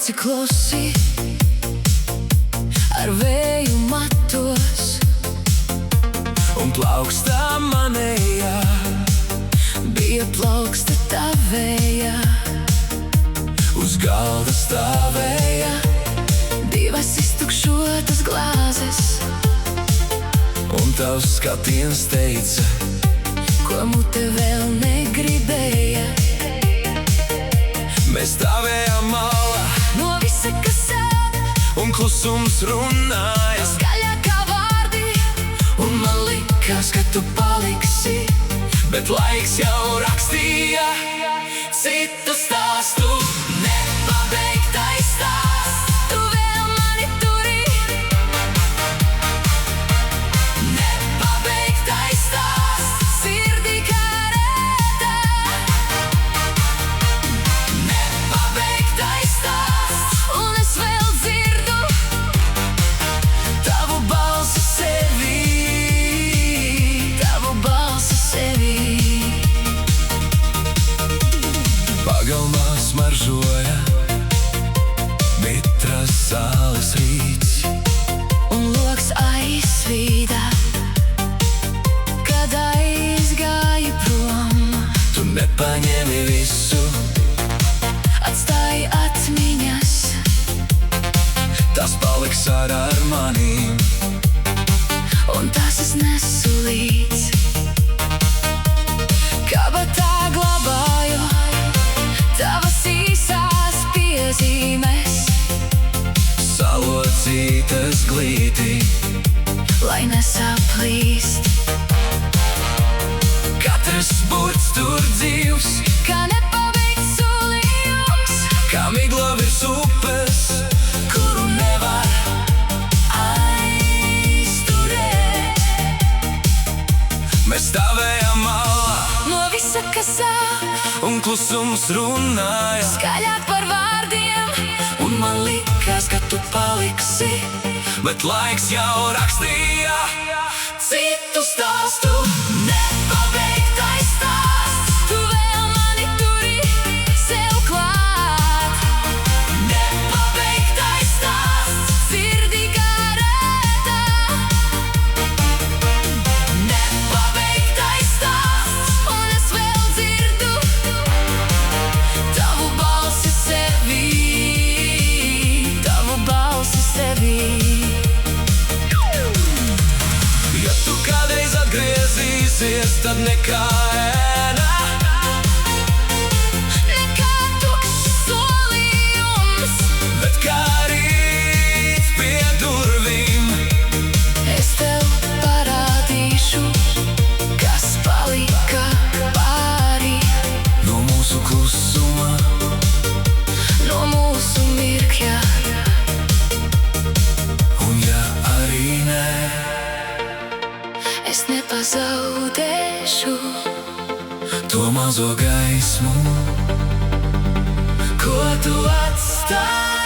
aci klusi ar vēju matos, un plaukstā manējā bija plauksta tavēja. uz galda stāvēja Divas iztukšotas glāzes, un tavs skatiens teica, ko mute vēl negribēja. mēs stāvējām malā, No visa, kas sāp, un klusums runāja, skaļāk kā vārdi, un man likās, ka tu paliksi, bet laiks jau rakstīja citu stāstu. Nepabeigtais stāsts, tu vēl mani turi. nepabeigtais stāsts, Sirdī kā rēta, nepabeigtais stāsts, un es vēl dzirdu tavu balsi sevī. tavu balsi sevī. Pagalmā smaržoja mitras zāles rīts, Un loks aizsvīda, kad aizgāji prom. tu nepaņēmi visu, Atstāji atmiņas, tas paliks ar manīm. un tas es nesu līdz. Kabatā glabāju tavas īsās piezīmes, Salocītas glītī, lai nesaplīst. katrs burts tur dzīvs, Kā nepabeigts solījums, kā migla virs upes, kuru nevar aizturēt. mēs stāvējām malā, No visa, kas sāp, un klusums runāja, skaļāk par vārdiem, un man likās, ka tu paliksi, bet laiks jau rakstīja citu stāstu. Nepabeigtais stāsts, tu vēl mani turi sev klāt. nepabeigtais stāsts, Sirdī kā rēta, nepabeigtais stāsts, un es vēl dzirdu tavu balsi sevī, tavu balsi sevī. ja tu kādreiz atgriezīsies, tad nekā ēna, Nekā tukšs solījums, bet kā rīt pie durvīm. es tev parādīšu, kas palika pāri No mūsu klusuma, no mūsu mirkļa. un ja arī nē, Es nepazaudēšu to mazo gaismu, ko tu atstāji.